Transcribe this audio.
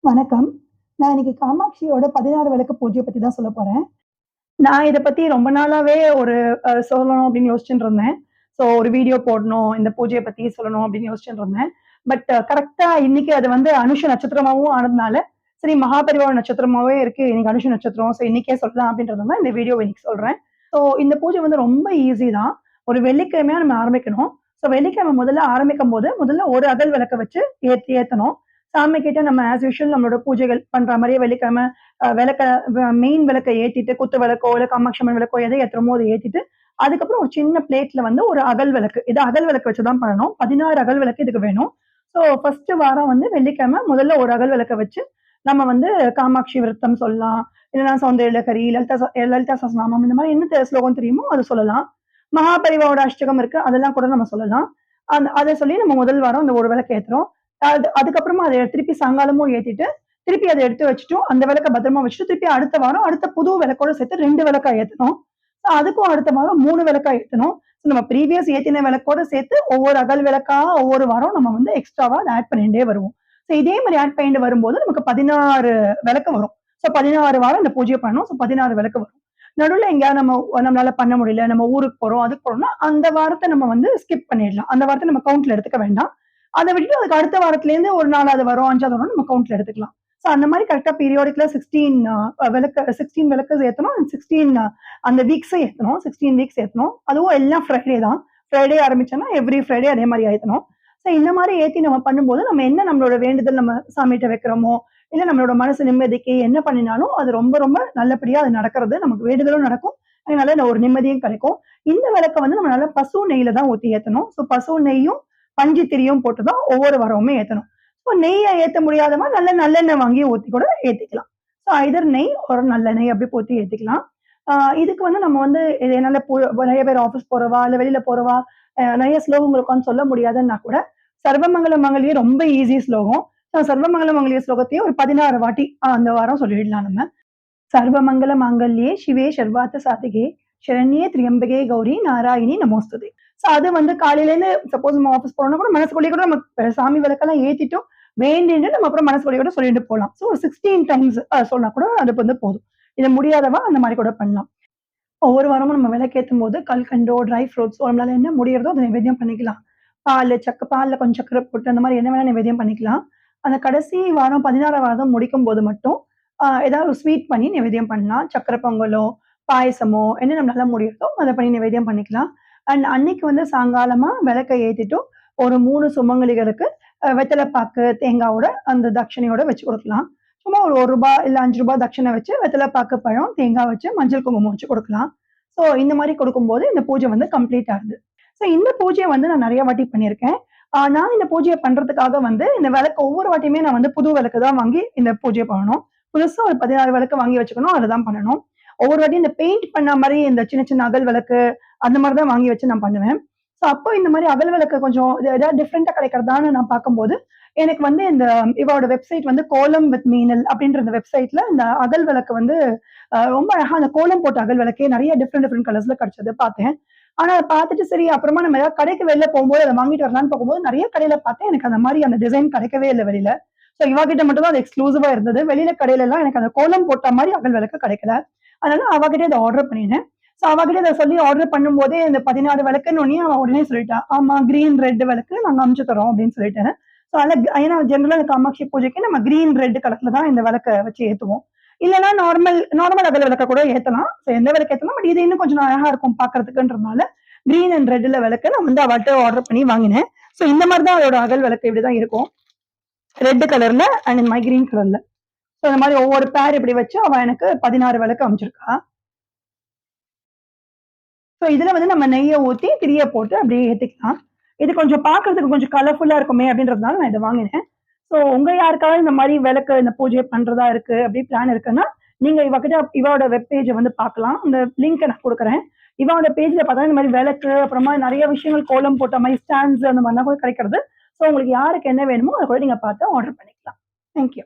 வணக்கம். நான் இன்னைக்கு காமாட்சியோட 16 விளக்கு பூஜைய பத்தி தான் சொல்லப் போறேன். நான் இத பத்தி ரொம்ப நாளாவே ஒரு சொல்லணும் அப்படின்னு யோசிச்சுட்டு இருந்தேன். ஒரு வீடியோ போடணும், இந்த பூஜைய பத்தி சொல்லணும் அப்படின்னு யோசிச்சுட்டு இருந்தேன். கரெக்ட்டா இன்னைக்கு அது வந்து அனுஷ நட்சத்திரமாவும் ஆனதுனால, சரி மகாபரிவார நட்சத்திரமாவே இருக்கு. இன்னைக்கு அனுஷ நட்சத்திரம். இன்னைக்கே சொல்லலாம் அப்படின்றதுனால இந்த வீடியோவ இன்னைக்கு சொல்றேன். இந்த பூஜை வந்து ரொம்ப ஈஸி தான். ஒரு வெள்ளிக்கிழமையா நம்ம ஆரம்பிக்கணும். வெள்ளிக்கிழமை முதல்ல ஆரம்பிக்கும்போது, முதல்ல ஒரு அகல் விளக்க வச்சு ஏத்தணும். சாமி கிட்ட நம்ம ஆஸ் யூசுவல் நம்மளோட பூஜைகள் பண்ற மாரியே வெள்ளிக்கிழமை விளக்க மெயின் விளக்க ஏத்திட்டு, குத்து விளக்கோ, இல்ல காமாட்சி அம்மன் விளக்கோ எத ஏத்துறோமோ அத ஏத்திட்டு, அதுக்கப்புறம் ஒரு சின்ன பிளேட்ல வந்து ஒரு அகல் விளக்கு. இது அகல் விளக்கு வச்சு தான் பண்ணணும். 16 அகல் விளக்கு இதுக்கு வேணும். ஃபர்ஸ்ட் வாரம் வந்து வெள்ளிக்கிழமை முதல்ல ஒரு அகல் விளக்க வச்சு, நம்ம வந்து காமாட்சி விரதம் சொல்லலாம். இல்லன்னா சௌந்தர்யலஹரி, லலிதா சஹஸ்ரநாமம் இந்த மாரி என்ன ஸ்லோகம் தெரியுமோ அத சொல்லலாம். மகாபரிவாரோட அஷ்டகம் இருக்கு. அதெல்லாம் கூட நம்ம சொல்லலாம். அத சொல்லி நம்ம முதல் வாரம் அந்த ஒரு விளக்கு ஏத்துறோம். அதுக்கப்புறமா அத திருப்பி சாயங்காலமும் ஏத்திட்டு, திருப்பி அத எடுத்து வச்சுட்டோம். அந்த விளக்க பத்திரமா வச்சுட்டு, திருப்பி அடுத்த வாரம் அடுத்த புது விளக்கோட சேர்த்து 2 விளக்கா ஏத்தணும். அதுக்கும் அடுத்த வாரம் 3 விளக்கா ஏத்தணும். நம்ம ப்ரீவியஸ் ஏத்தின விளக்கோட சேர்த்து ஒவ்வொரு அகல் விளக்கா ஒவ்வொரு வாரம் நம்ம வந்து எக்ஸ்ட்ராவா அத ஆட் பண்ணிட்டே வருவோம். இதே மாரி ஆட் பண்ணிட்டு வரும்போது நமக்கு 16 விளக்கு வரும். 16 வாரம் இந்த பூஜைய பண்ணணும். 16 விளக்கு வரும். நடுவுல எங்கேயாவது நம்மளால பண்ண முடியல, நம்ம ஊருக்கு போறோம், அதுக்கு போறோம்னா, அந்த வாரத்த நம்ம வந்து ஸ்கிப் பண்ணிடலாம். அந்த வாரத்த நம்ம கவுண்ட்ல எடுத்துக்க வேண்டாம். அத விட்டுட்டு அதுக்கு அடுத்த வாரத்துலேருந்து ஒரு 4வது வரும், 5வது வரும் நம்ம கவுண்ட்ல எடுத்துக்கலாம். அந்த மாரி கரெக்ட்டா பீரியாடிக்கலா 16 விளக்கு ஏத்தணும். 16 அந்த வீக்ஸ ஏத்தணும். 16 வீக்ஸ் ஏத்தணும். அதுவும் எல்லாம் ஃப்ரைடே தான். ஃப்ரைடே ஆரம்பிச்சோம்னா, எவ்ரி ஃப்ரைடே அதே மாரி ஏத்தணும். இந்த மாரி ஏத்தி நம்ம பண்ணும்போது, நம்ம என்ன நம்மளோட வேண்டுதல் நம்ம சாமிட்ட வைக்கிறோமோ, இல்ல நம்மளோட மனசு நிம்மதிக்கு என்ன பண்ணினாலும், அது ரொம்ப ரொம்ப நல்லபடியா அது நடக்கிறது. நமக்கு வேண்டுதலும் நடக்கும். அதனால ஒரு நிம்மதியும் கிடைக்கும். இந்த விளக்க வந்து நம்ம நல்லா பசு நெய்யில தான் ஊத்தி ஏத்தணும். பசு நெய்யும், பஞ்சு திரியும் போட்டு தான் ஒவ்வொரு வாரமுமே ஏத்தணும். நெய்ய ஏத்த முடியாதவங்க நல்லெண்ணெய் வாங்கி ஊத்தி கூட ஏத்திக்கலாம். ஐதர் நெய் ஒரு நல்லெண்ணெய் அப்படி ஊத்தி ஏத்திக்கலாம். ஆ இதுக்கு வந்து நம்ம வந்து இது என்னால நெறைய பேர் ஆஃபீஸ் போறவா, இல்ல வெளியில போறவா, நெறைய ஸ்லோகங்கள் உட்கார்ந்து சொல்ல முடியாதுன்னா கூட, சர்வமங்கல மங்கல்யே ரொம்ப ஈஸி ஸ்லோகம். சர்வமங்கல மங்கல்ய ஸ்லோகத்தையே ஒரு 16 வாட்டி அந்த வாரம் சொல்லிடலாம் நம்ம. சர்வமங்கல மாங்கல்யே சிவே சர்வார்த்த சாதிகே சரண்யே திரியம்பகே கௌரி நாராயணி நமோஸ்துதே. அது வந்து காலையிலேருந்து சப்போஸ் நம்ம ஆஃபீஸ் போறோம்னா கூட மனசுக்குள்ளேயே கூட நம்ம சாமி விளக்கெல்லாம் ஏத்திட்டோம். வேண்டிட்டு நம்ம அப்புறம் மனசுக்குள்ளேயே கூட சொல்லிட்டு போலாம். ஒரு 16 டைம்ஸ் சொன்னா கூட அது வந்து போதும். இது முடியாதவா அந்த மாரி கூட பண்ணலாம். ஒவ்வொரு வாரமும் நம்ம விளக்கேத்தும்போது கல்கண்டோ, ட்ரை ஃப்ரூட்ஸோ நம்மளால என்ன முடியறதோ அத நைவேத்தியம் பண்ணிக்கலாம். பால்ல கொஞ்சம் சர்க்கரை போட்டு அந்த மாரி என்ன வேணா நைவேத்தியம் பண்ணிக்கலாம். அந்த கடைசி வாரம் 16 வாரம் முடிக்கும்போது மட்டும் ஏதாவது ஒரு ஸ்வீட் பண்ணி நைவேத்தியம் பண்ணலாம். சர்க்கரை பொங்கலோ, பாயசமோ என்ன நம்மளால முடியுதோ அத பண்ணி நைவேத்தியம் பண்ணிக்கலாம். அன்னைக்கு வந்து சாயங்காலமா விளக்க ஏத்திட்டு, ஒரு 3 சுமங்கலிகளுக்கு வெத்தல பாக்கு, தேங்காவோட அந்த தட்சணையோட வச்சு குடுக்கலாம். சும்மா ஒரு ரூ. 1 இல்ல ரூ. 5 தட்சணை வச்சு வெத்தல பாக்கு, பழம், தேங்காய் வச்சு மஞ்சள் குங்குமம் வச்சு குடுக்கலாம். இந்த மாரி குடுக்கும்போது இந்த பூஜை வந்து கம்ப்ளீட் ஆகுது. இந்த பூஜைய வந்து நான் நெறைய வாட்டி பண்ணியிருக்கேன். நான் இந்த பூஜைய பண்றதுக்காக வந்து இந்த விளக்கு ஒவ்வொரு வாட்டியுமே நான் வந்து புது விளக்கு தான் வாங்கி இந்த பூஜைய பண்ணணும். புதுசா ஒரு 16 விளக்கு வாங்கி வச்சுக்கணும். அதுதான் பண்ணணும். ஒவ்வொரு வாட்டியும் இந்த பெயிண்ட் பண்ண மாரி இந்த சின்ன சின்ன அகல் விளக்கு அந்த மாரி தான் வாங்கி வச்சு நான் பண்ணுவேன். அப்போ இந்த மாரி அகல் விளக்கு கொஞ்சம் ஏதாவது டிஃபரெண்ட்டா கிடைக்கிறதான்னு நான் பார்க்கும்போது, எனக்கு வந்து இந்த இவரோட வெப்சைட் வந்து கோலம் வித் மீனல் அப்படின்ற இந்த வெப்சைட்ல இந்த அகல் விளக்கு வந்து ரொம்ப அழகா அந்த கோலம் போட்ட அகல் விளக்கே நெறைய டிஃபரெண்ட் கலர்ஸ்ல கிடைச்சது பார்த்தேன். ஆனா அத பார்த்துட்டு சரி அப்புறமா நம்ம ஏதாவது கடைக்கு வெளில போகும்போது அத வாங்கிட்டு வரலான்னு போகும்போது நெறைய கடையில பார்த்தேன். எனக்கு அந்த மாரி அந்த டிசைன் கிடைக்கவே இல்ல வெளில. இவ கிட்ட மட்டும் தான் அது எக்ஸ்க்ளூசிவா இருந்தது. வெளியில கடையில எல்லாம் எனக்கு அந்த கோலம் போட்ட மாரி அகல் விளக்கு கிடைக்கல. அதனால அவ கிட்ட இத ஆர்டர் பண்ணினேன். அவகிட்ட இத சொல்லி ஆர்டர் பண்ணும்போதே இந்த 16 விளக்குன்னோனயே அவ உடனே சொல்லிட்டா. ஆமா கிரீன், ரெட் விளக்கு நாங்க அனுப்பிச்சு தர்றோம் அப்படின்னு சொல்லிட்டு. ஏன்னா ஜெனரலா காமாட்சி பூஜைக்கு நம்ம கிரீன், ரெட் கலர்ல தான் இந்த விளக்க வச்சு ஏத்துவோம். இல்லன்னா நார்மல் அகல் விளக்க கூட ஏத்தலாம். எந்த விளக்கு ஏத்தலாம். பட் இது இன்னும் கொஞ்சம் அழகா இருக்கும் பார்க்கறதுக்குன்றதுனால கிரீன் அண்ட் ரெட்ல விளக்கு நான் வந்து அவள்ட்ட ஆர்டர் பண்ணி வாங்கினேன். இந்த மாரி தான் அதோட அகல் விளக்கு இப்படிதான் இருக்கும். ரெட் கலர்ல அண்ட் இந்த மாதிரி கிரீன் கலர்ல. இந்த மாதிரி ஒவ்வொரு பேர் இப்படி வச்சு அவ எனக்கு 16 விளக்கு அமைச்சிருக்கா. இதுல வந்து நம்ம நெய்ய ஊத்தி திரிய போட்டு அப்படியே ஏத்திக்கலாம். இது கொஞ்சம் பார்க்கறதுக்கு கொஞ்சம் கலர்ஃபுல்லா இருக்குமே அப்படின்றதுனால நான் இத வாங்கினேன். உங்க யாருக்காவது இந்த மாரி விளக்கு இந்த பூஜைய பண்றதா இருக்கு, அப்படி பிளான் இருக்குன்னா, நீங்க இவளோட வெப் பேஜ வந்து பார்க்கலாம். அந்த லிங்க்க நான் குடுக்குறேன். இவளோட பேஜ்ல பார்த்தா இந்த மாரி விளக்கு, அப்புறமா நெறைய விஷயங்கள் கோலம் போட்ட மாரி ஸ்டாண்ட்ஸ் அந்த மாரிலாம் கூட கிடைக்கிறது. உங்களுக்கு யாருக்கு என்ன வேணுமோ அத கூட நீங்க பார்த்து ஆர்டர் பண்ணிக்கலாம். Thank you.